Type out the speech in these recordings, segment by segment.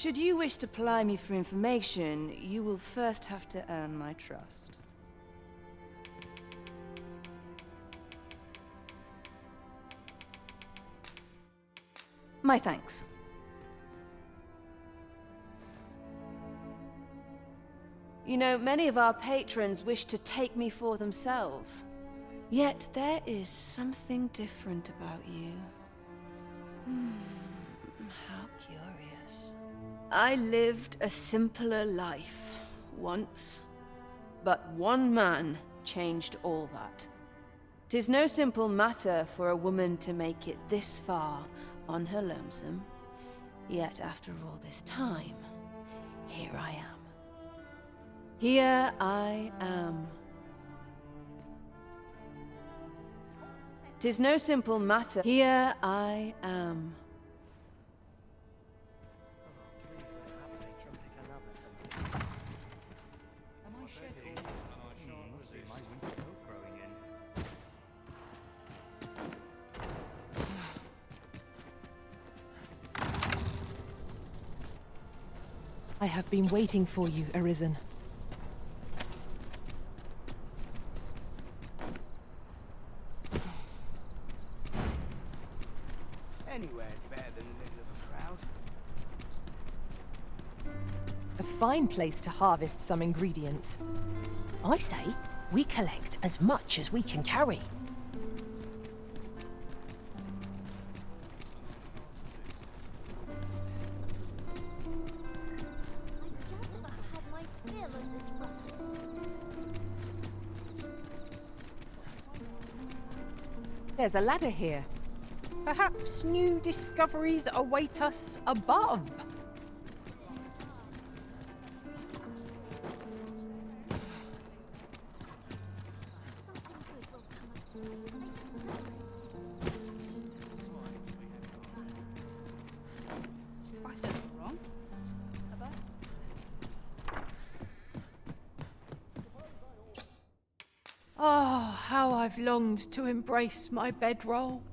Should you wish to ply me for information, you will first have to earn my trust. My thanks. You know, many of our patrons wish to take me for themselves. Yet there is something different about you. How curious. I lived a simpler life once, but one man changed all that. 'Tis no simple matter for a woman to make it this far on her lonesome. Yet after all this time, here I am. Here I am. 'Tis no simple matter. Here I am. I have been waiting for you, Arisen. Anywhere's better than the middle of a crowd. A fine place to harvest some ingredients. I say, we collect as much as we can carry. There's a ladder here. Perhaps new discoveries await us above. I've done it wrong. Have I? Oh, how I've longed to embrace my bedroll.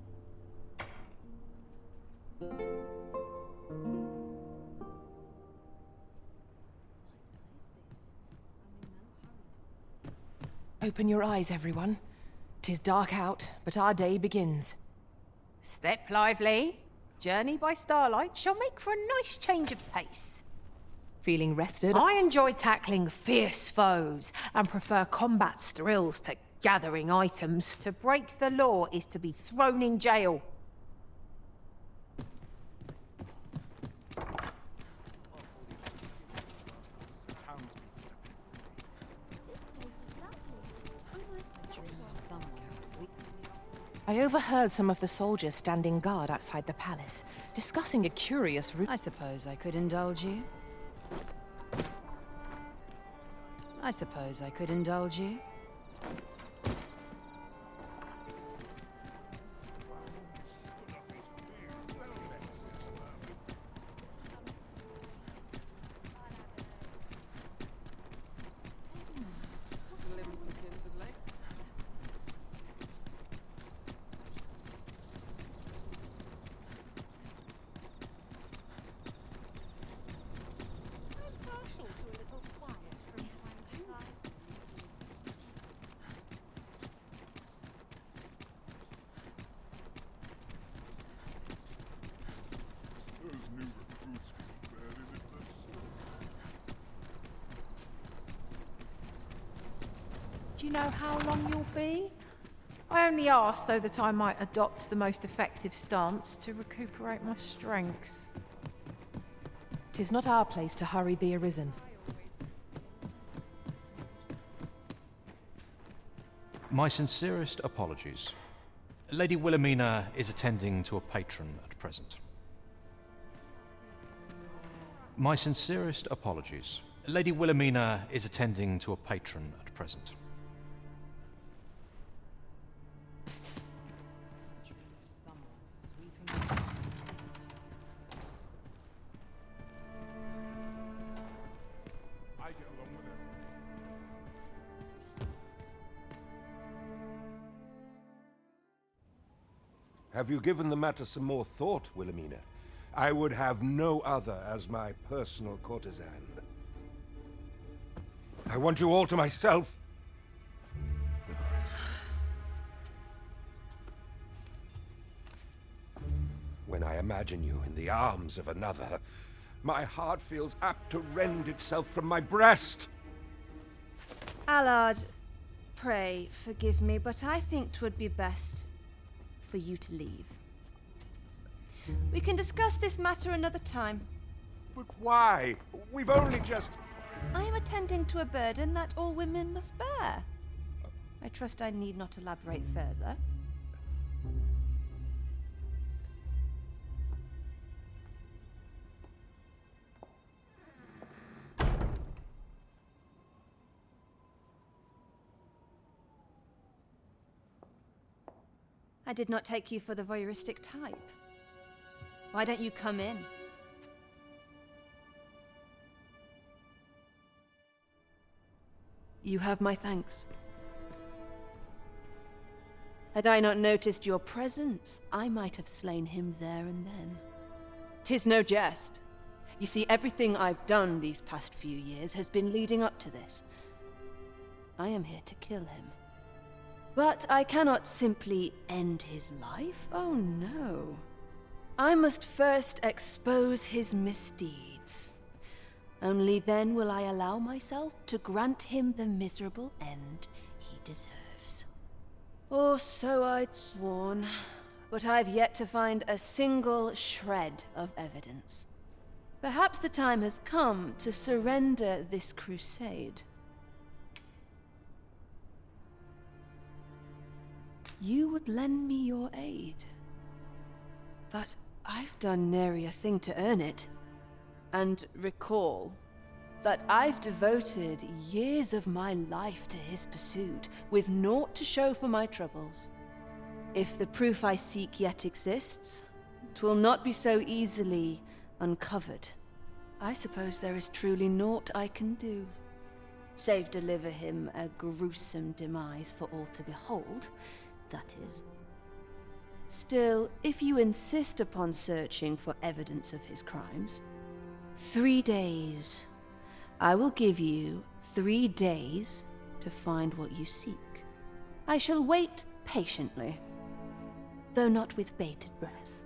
Open your eyes, everyone. 'Tis dark out, but our day begins. Step lively. Journey by starlight shall make for a nice change of pace. Feeling rested? I enjoy tackling fierce foes and prefer combat's thrills to gathering items. To break the law is to be thrown in jail. I overheard some of the soldiers standing guard outside the palace, discussing a curious route. I suppose I could indulge you. I suppose I could indulge you. Do you know how long you'll be? I only asked so that I might adopt the most effective stance to recuperate my strength. 'Tis not our place to hurry the Arisen. My sincerest apologies. Lady Wilhelmina is attending to a patron at present. My sincerest apologies. Lady Wilhelmina is attending to a patron at present. Have you given the matter some more thought, Wilhelmina? I would have no other as my personal courtesan. I want you all to myself. When I imagine you in the arms of another, my heart feels apt to rend itself from my breast. Allard, pray forgive me, but I think 'twould be best for you to leave. We can discuss this matter another time. But why? We've only just... I am attending to a burden that all women must bear. I trust I need not elaborate further. I did not take you for the voyeuristic type. Why don't you come in? You have my thanks. Had I not noticed your presence, I might have slain him there and then. 'Tis no jest. You see, everything I've done these past few years has been leading up to this. I am here to kill him. But I cannot simply end his life. Oh no. I must first expose his misdeeds. Only then will I allow myself to grant him the miserable end he deserves. Or so I'd sworn, but I've yet to find a single shred of evidence. Perhaps the time has come to surrender this crusade. You would lend me your aid. But I've done nary a thing to earn it. And recall that I've devoted years of my life to his pursuit, with naught to show for my troubles. If the proof I seek yet exists, 'twill not be so easily uncovered. I suppose there is truly naught I can do, save deliver him a gruesome demise for all to behold, that is. Still, if you insist upon searching for evidence of his crimes, 3 days. I will give you 3 days to find what you seek. I shall wait patiently, though not with bated breath.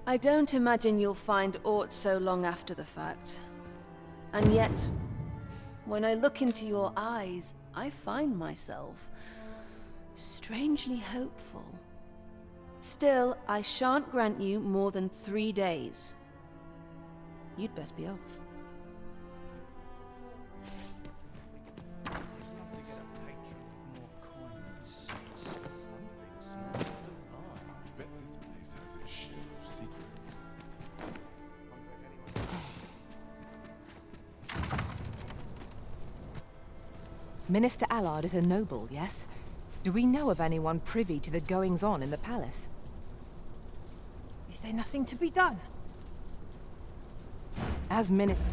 I don't imagine you'll find aught so long after the fact. And yet, when I look into your eyes, I find myself strangely hopeful. Still, I shan't grant you more than 3 days. You'd best be off. Minister Allard is a noble, yes? Do we know of anyone privy to the goings-on in the palace? Is there nothing to be done? As Minister...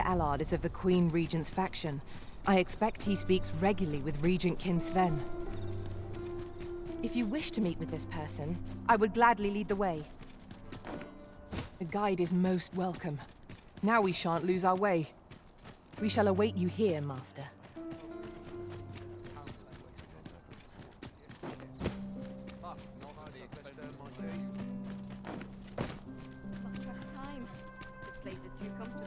Allard is of the Queen Regent's faction. I expect he speaks regularly with Regent Kin Sven. If you wish to meet with this person, I would gladly lead the way. The guide is most welcome. Now we shan't lose our way. We shall await you here, Master. Lost track of time. This place is too comfortable.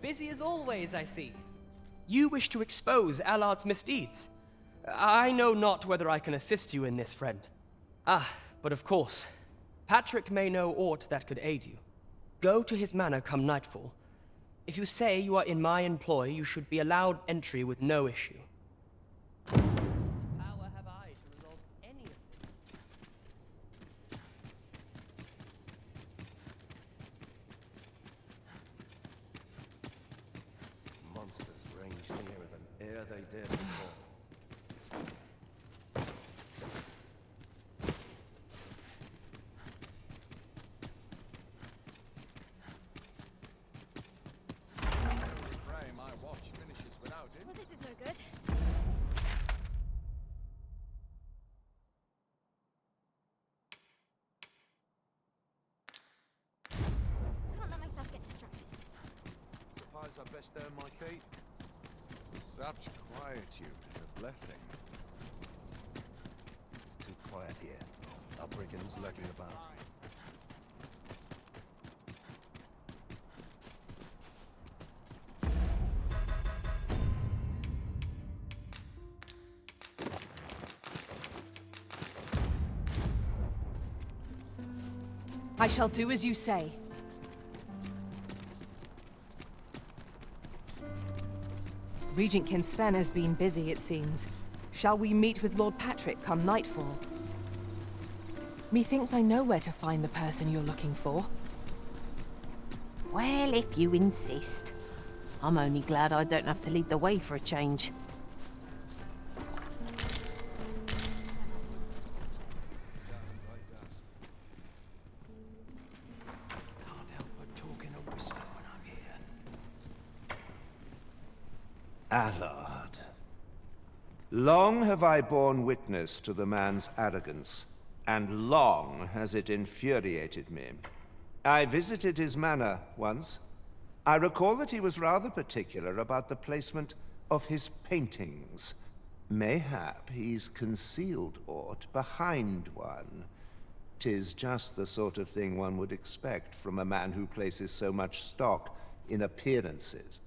Busy as always, I see. You wish to expose Allard's misdeeds. I know not whether I can assist you in this, friend. Ah, but of course, Patrick may know aught that could aid you. Go to his manor come nightfall. If you say you are in my employ, you should be allowed entry with no issue. What power have I to resolve any of this? Monsters ranged nearer than ere they did before. Well, this is no good. Can't let myself get distracted. Suppose I best earn my keep. Such quietude is a blessing. It's too quiet here. Our brigands lurking about. I shall do as you say. Regent King Sven has been busy, it seems. Shall we meet with Lord Patrick come nightfall? Methinks I know where to find the person you're looking for. Well, if you insist. I'm only glad I don't have to lead the way for a change. Can't help but talk in a whisper when I'm here. Allard. Long have I borne witness to the man's arrogance, and long has it infuriated me. I visited his manor once. I recall that he was rather particular about the placement of his paintings. Mayhap he's concealed aught behind one. 'Tis just the sort of thing one would expect from a man who places so much stock in appearances.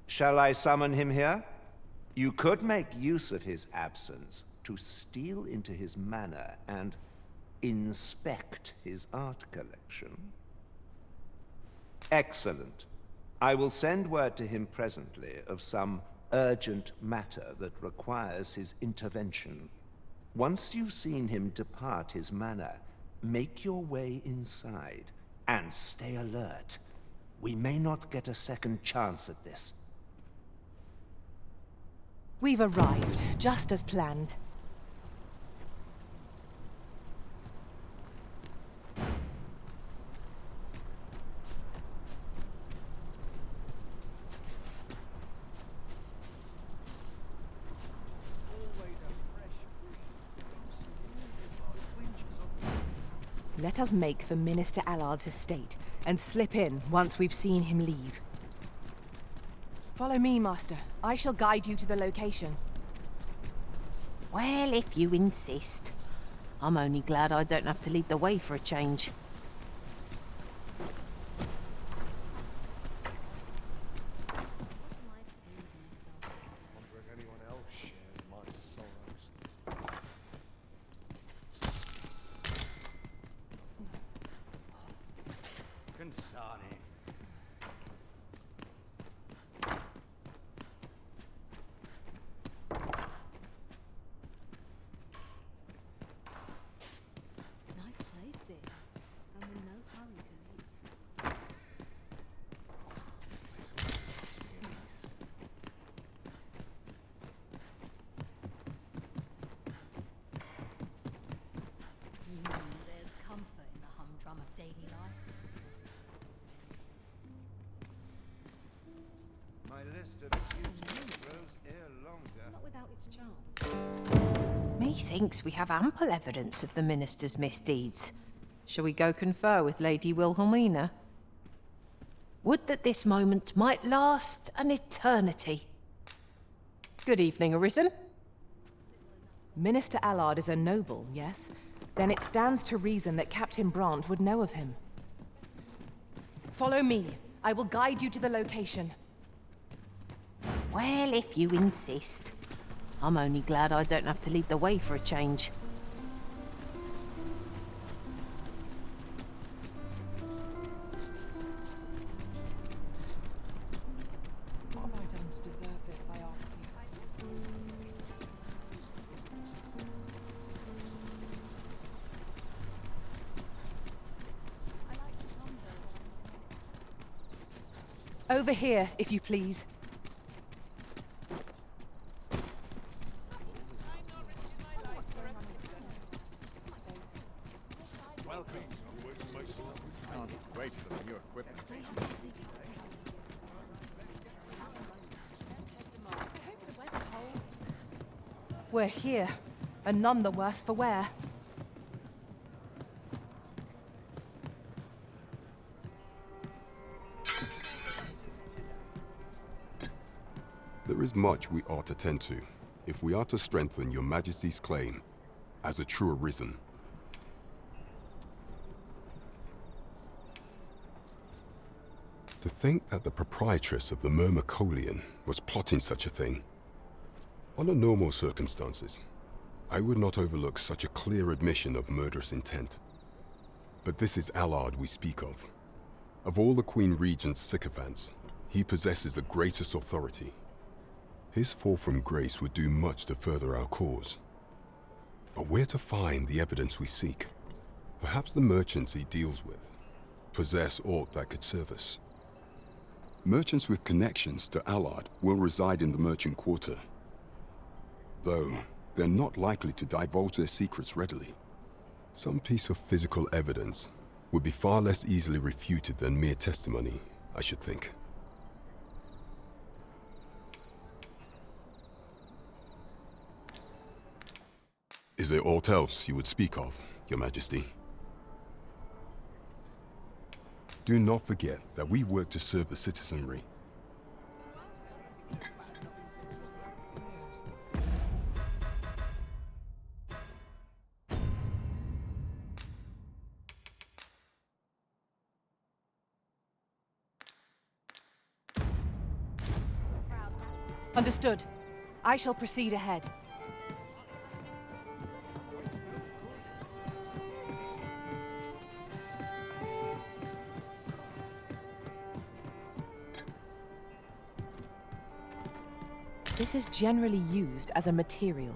Shall I summon him here? You could make use of his absence to steal into his manor and inspect his art collection. Excellent. I will send word to him presently of some urgent matter that requires his intervention. Once you've seen him depart his manor, make your way inside and stay alert. We may not get a second chance at this. We've arrived, just as planned. Let us make for Minister Allard's estate and slip in once we've seen him leave. Follow me, Master. I shall guide you to the location. Well, if you insist. I'm only glad I don't have to lead the way for a change. Wonder if anyone else shares my sorrows. Consani. Nice place, this. I'm in no hurry to leave. This place always helps me at least. There's comfort in the humdrum of daily life. My list of duties grows ere longer. Not without its charms. Methinks we have ample evidence of the minister's misdeeds. Shall we go confer with Lady Wilhelmina? Would that this moment might last an eternity. Good evening, Arisen. Minister Allard is a noble, yes? Then it stands to reason that Captain Brant would know of him. Follow me. I will guide you to the location. Well, if you insist. I'm only glad I don't have to lead the way for a change. What have I done to deserve this, I ask you? Over here, if you please. Welcome. Can't wait for the new equipment. We're here, and none the worse for wear. There is much we ought to tend to, if we are to strengthen your Majesty's claim as a true arisen. To think that the proprietress of the Myrmecolian was plotting such a thing. Under normal circumstances, I would not overlook such a clear admission of murderous intent. But this is Allard we speak of. Of all the Queen Regent's sycophants, he possesses the greatest authority. His fall from grace would do much to further our cause. But where to find the evidence we seek? Perhaps the merchants he deals with possess aught that could serve us. Merchants with connections to Allard will reside in the merchant quarter, though they're not likely to divulge their secrets readily. Some piece of physical evidence would be far less easily refuted than mere testimony, I should think. Is there aught else you would speak of, Your Majesty? Do not forget that we work to serve the citizenry. Understood. I shall proceed ahead. This is generally used as a material.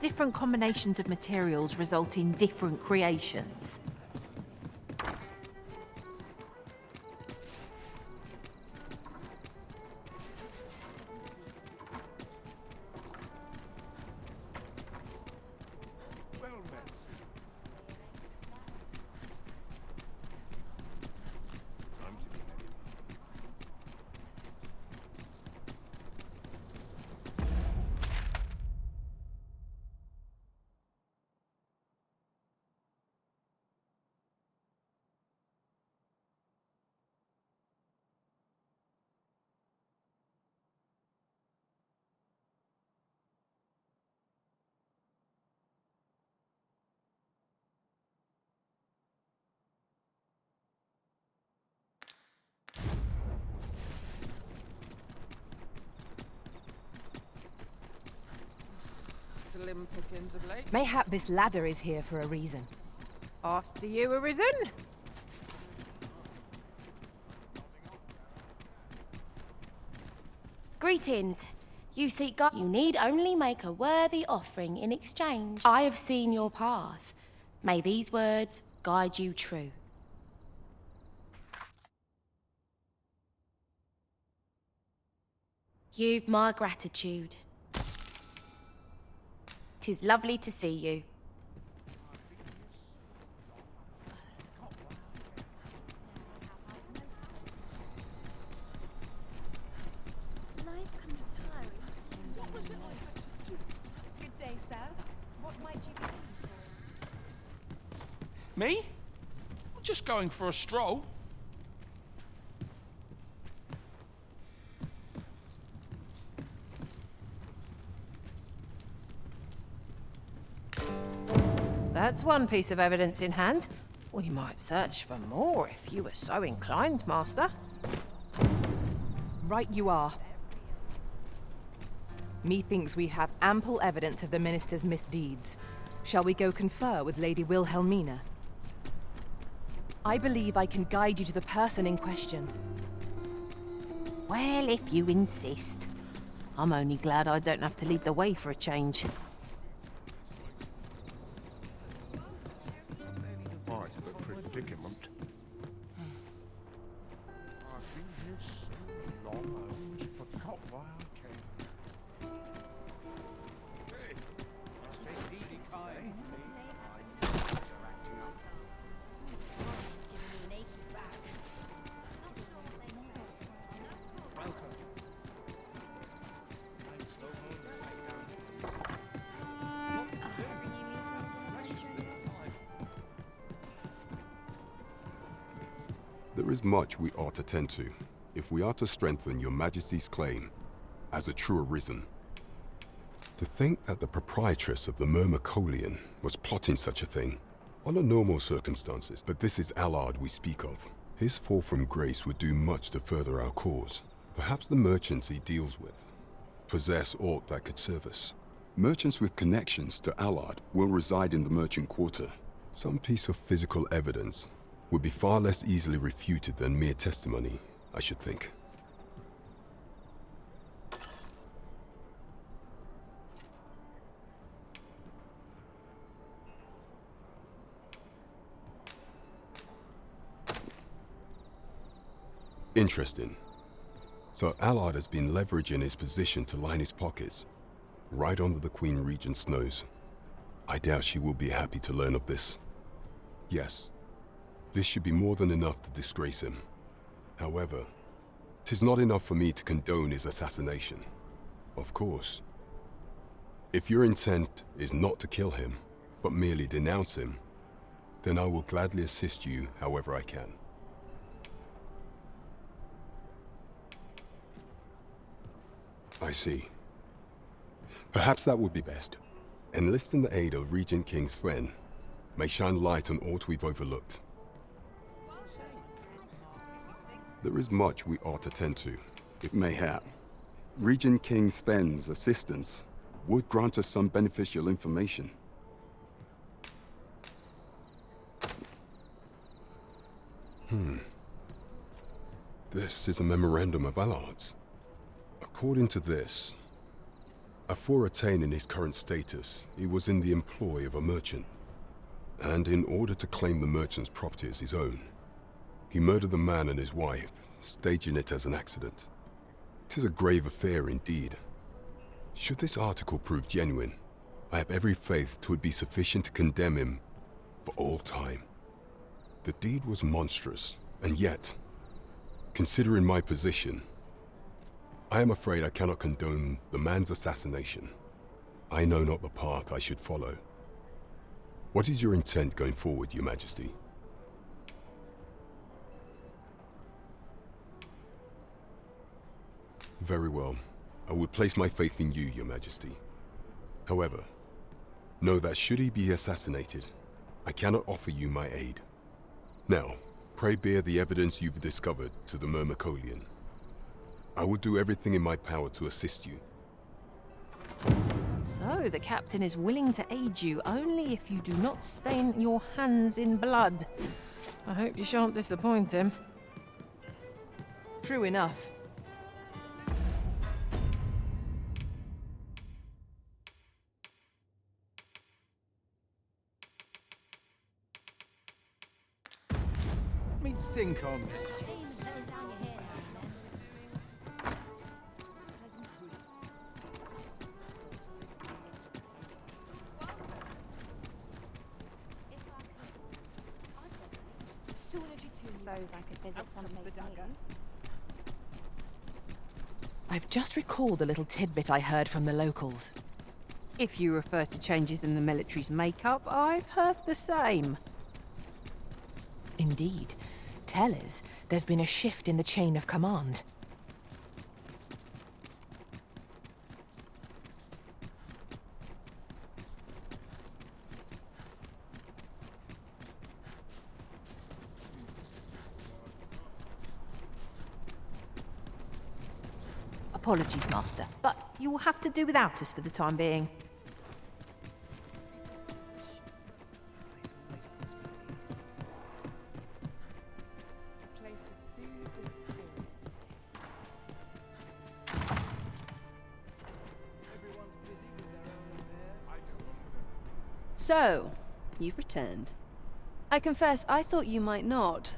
Different combinations of materials result in different creations. Well met. Time to be heading. Slim pickings of late. Mayhap this ladder is here for a reason. After you, Arisen? Greetings. You seek God. You need only make a worthy offering in exchange. I have seen your path. May these words guide you true. You've my gratitude. 'Tis lovely to see you. Good day, sir. What might you be looking for? Me? I'm just going for a stroll. That's one piece of evidence in hand. We might search for more if you were so inclined, Master. Right you are. Methinks we have ample evidence of the minister's misdeeds. Shall we go confer with Lady Wilhelmina? I believe I can guide you to the person in question. Well, if you insist. I'm only glad I don't have to lead the way for a change. Right, the predicament. I've been here so long, I almost forgot why I came. Hey, I say be kind. There is much we ought to tend to, if we are to strengthen your Majesty's claim as a true arisen. To think that the proprietress of the Myrmecolian was plotting such a thing, under normal circumstances, but this is Allard we speak of. His fall from grace would do much to further our cause. Perhaps the merchants he deals with possess aught that could serve us. Merchants with connections to Allard will reside in the merchant quarter. Some piece of physical evidence would be far less easily refuted than mere testimony, I should think. Interesting. So Allard has been leveraging his position to line his pockets, right under the Queen Regent's nose. I doubt she will be happy to learn of this. Yes, this should be more than enough to disgrace him. However, 'tis not enough for me to condone his assassination. Of course. If your intent is not to kill him, but merely denounce him, then I will gladly assist you however I can. I see. Perhaps that would be best. Enlisting the aid of Regent King Sven may shine light on aught we've overlooked. There is much we ought to tend to. It mayhap. Regent King Sven's assistance would grant us some beneficial information. This is a memorandum of Allard's. According to this, afore attaining his current status, he was in the employ of a merchant. And in order to claim the merchant's property as his own, he murdered the man and his wife, staging it as an accident. 'Tis a grave affair indeed. Should this article prove genuine, I have every faith 'twould be sufficient to condemn him for all time. The deed was monstrous, and yet, considering my position, I am afraid I cannot condone the man's assassination. I know not the path I should follow. What is your intent going forward, Your Majesty? Very well. I will place my faith in you, Your Majesty. However, know that should he be assassinated, I cannot offer you my aid. Now, pray bear the evidence you've discovered to the Myrmecolian. I will do everything in my power to assist you. So, the captain is willing to aid you only if you do not stain your hands in blood. I hope you shan't disappoint him. True enough. think on this. Suppose I could visit someplace new. I've just recalled a little tidbit I heard from the locals. If you refer to changes in the military's makeup, I've heard the same. Indeed. Tell us, there's been a shift in the chain of command. Apologies, Master, but you will have to do without us for the time being. So, you've returned. I confess, I thought you might not.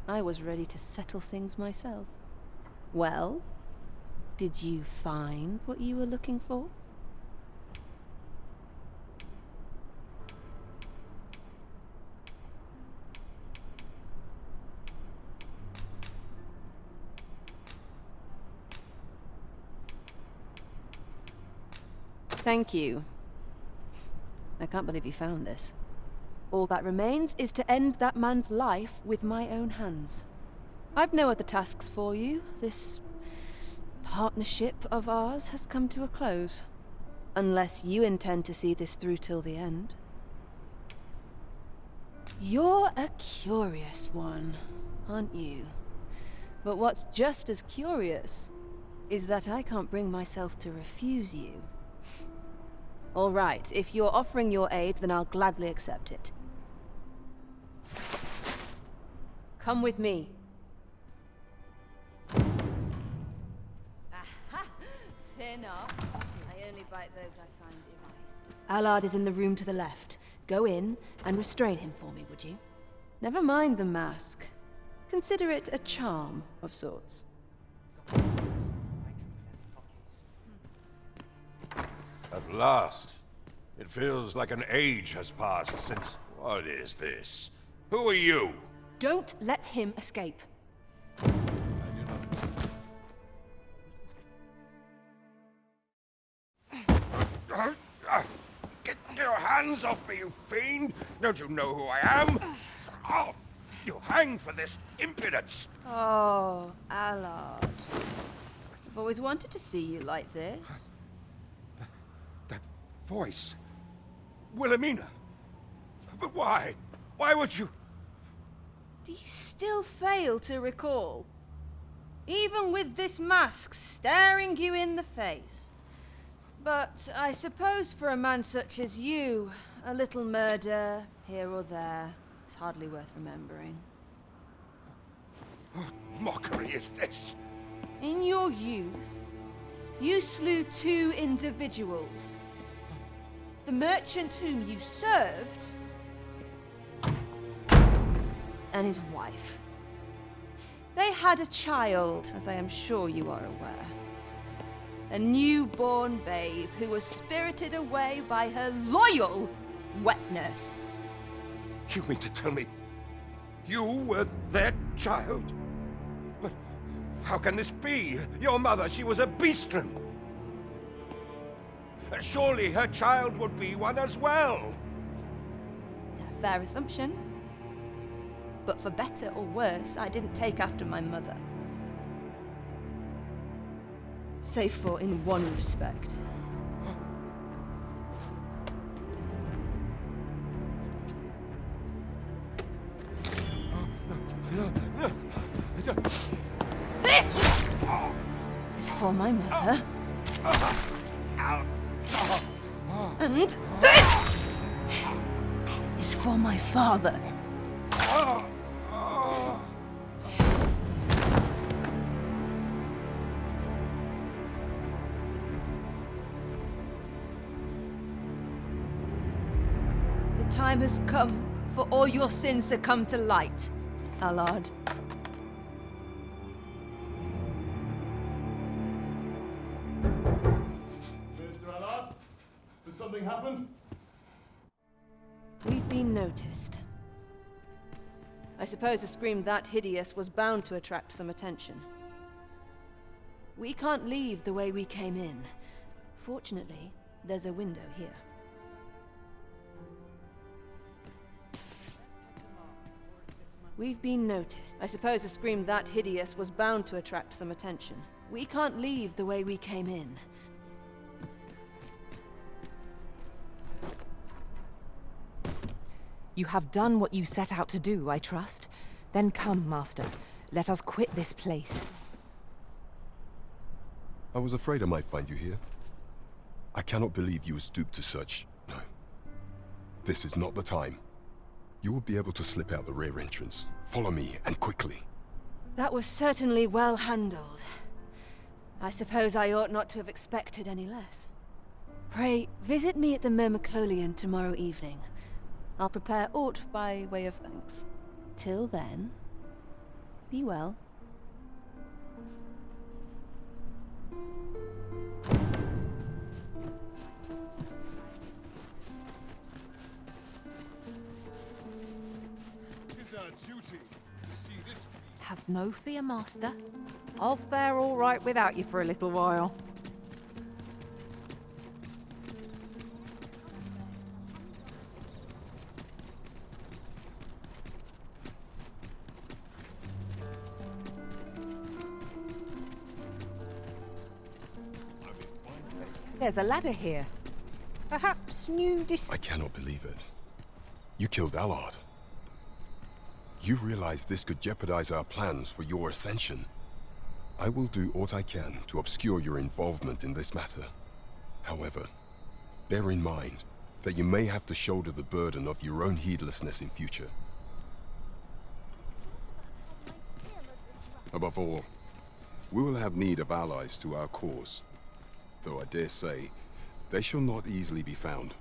I was ready to settle things myself. Well, did you find what you were looking for? Thank you. I can't believe you found this. All that remains is to end that man's life with my own hands. I've no other tasks for you. This partnership of ours has come to a close. Unless you intend to see this through till the end. You're a curious one, aren't you? But what's just as curious is that I can't bring myself to refuse you. All right, if you're offering your aid, then I'll gladly accept it. Come with me. Aha! Thin up. I only bite those I find nice. Allard is in the room to the left. Go in and restrain him for me, would you? Never mind the mask. Consider it a charm of sorts. At last. It feels like an age has passed since... What is this? Who are you? Don't let him escape. Get your hands off me, you fiend! Don't you know who I am? Oh, you hanged for this impudence! Oh, Allard. I've always wanted to see you like this. That voice... Wilhelmina! But why? Why would you... Do you still fail to recall? Even with this mask staring you in the face. But I suppose for a man such as you, a little murder here or there is hardly worth remembering. What mockery is this? In your youth, you slew 2 individuals. The merchant whom you served, and his wife. They had a child, as I am sure you are aware. A newborn babe who was spirited away by her loyal wet nurse. You mean to tell me you were their child? But how can this be? Your mother, she was a beastren. Surely her child would be one as well. A fair assumption. But for better or worse, I didn't take after my mother. Save for in one respect. This is for my mother. And this is for my father. The time has come for all your sins to come to light. Allard. Mr. Allard, has something happened? We've been noticed. I suppose a scream that hideous was bound to attract some attention. We can't leave the way we came in. Fortunately, there's a window here. We've been noticed. I suppose a scream that hideous was bound to attract some attention. We can't leave the way we came in. You have done what you set out to do, I trust. Then come, Master. Let us quit this place. I was afraid I might find you here. I cannot believe you would stoop to such... No. This is not the time. You will be able to slip out the rear entrance. Follow me, and quickly. That was certainly well handled. I suppose I ought not to have expected any less. Pray, visit me at the Myrmecolian tomorrow evening. I'll prepare aught by way of thanks. Till then, be well. Tis our duty to see this. Have no fear, Master. I'll fare all right without you for a little while. There's a ladder here. Perhaps new I cannot believe it. You killed Allard. You realize this could jeopardize our plans for your ascension. I will do what I can to obscure your involvement in this matter. However, bear in mind that you may have to shoulder the burden of your own heedlessness in future. Above all, we will have need of allies to our cause. Though I dare say, they shall not easily be found.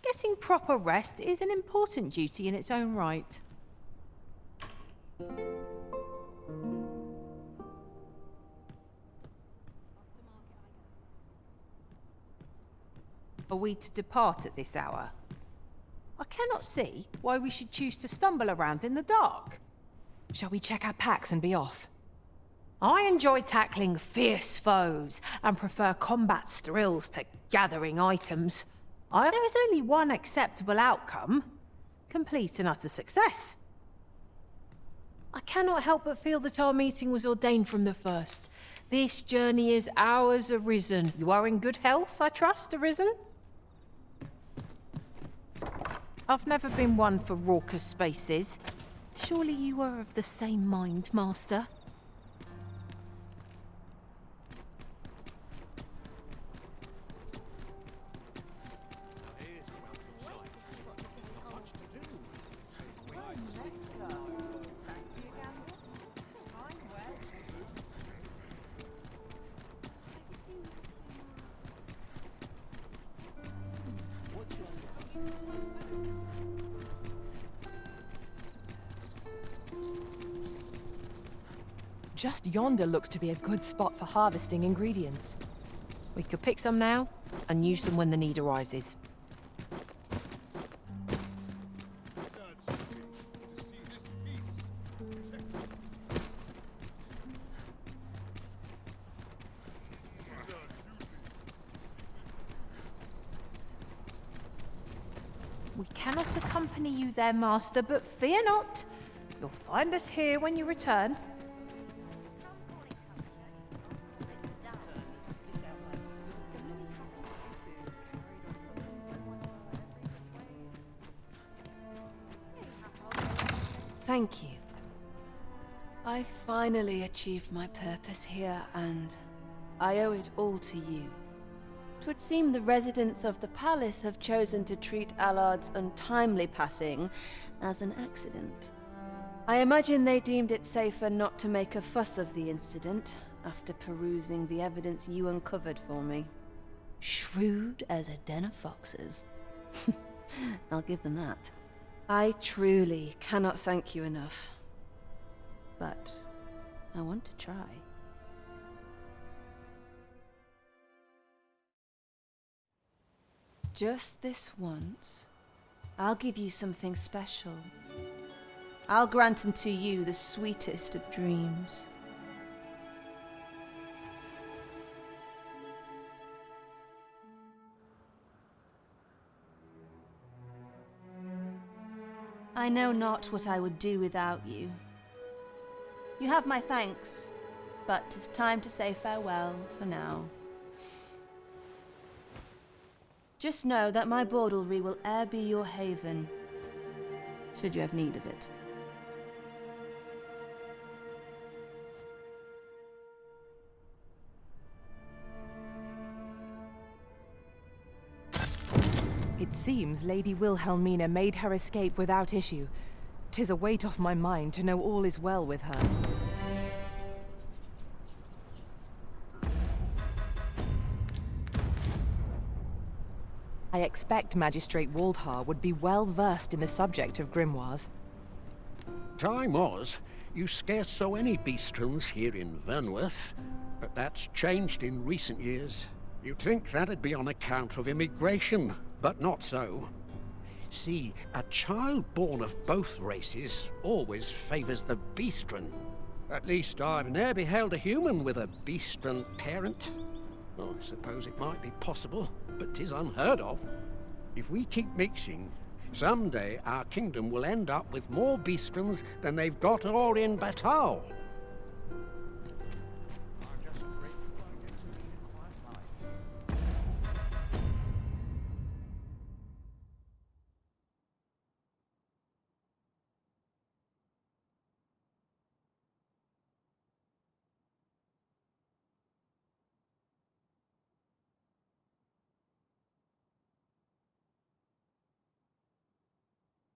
Getting proper rest is an important duty in its own right. Are we to depart at this hour? I cannot see why we should choose to stumble around in the dark. Shall we check our packs and be off? I enjoy tackling fierce foes and prefer combat's thrills to gathering items. There is only one acceptable outcome: complete and utter success. I cannot help but feel that our meeting was ordained from the first. This journey is ours, Arisen. You are in good health, I trust, Arisen? I've never been one for raucous spaces. Surely you are of the same mind, Master? Just yonder looks to be a good spot for harvesting ingredients. We could pick some now. and use them when the need arises. We cannot accompany you there, Master, but fear not. You'll find us here when you return. Thank you. I finally achieved my purpose here, and I owe it all to you. 'Twould seem the residents of the palace have chosen to treat Allard's untimely passing as an accident. I imagine they deemed it safer not to make a fuss of the incident after perusing the evidence you uncovered for me. Shrewd as a den of foxes. I'll give them that. I truly cannot thank you enough. But I want to try. Just this once, I'll give you something special. I'll grant unto you the sweetest of dreams. I know not what I would do without you. You have my thanks, but 'tis time to say farewell for now. Just know that my baudelry will e'er be your haven, should you have need of it. It seems Lady Wilhelmina made her escape without issue. 'Tis a weight off my mind to know all is well with her. I expect Magistrate Waldhar would be well versed in the subject of grimoires. Time was, you scarce saw any beastrons here in Vernworth, but that's changed in recent years. You'd think that'd be on account of immigration, but not so. See, a child born of both races always favours the beastron. At least I've ne'er beheld a human with a beastron parent. Well, I suppose it might be possible, but 'tis unheard of. If we keep mixing, someday our kingdom will end up with more beastrons than they've got or in Batal.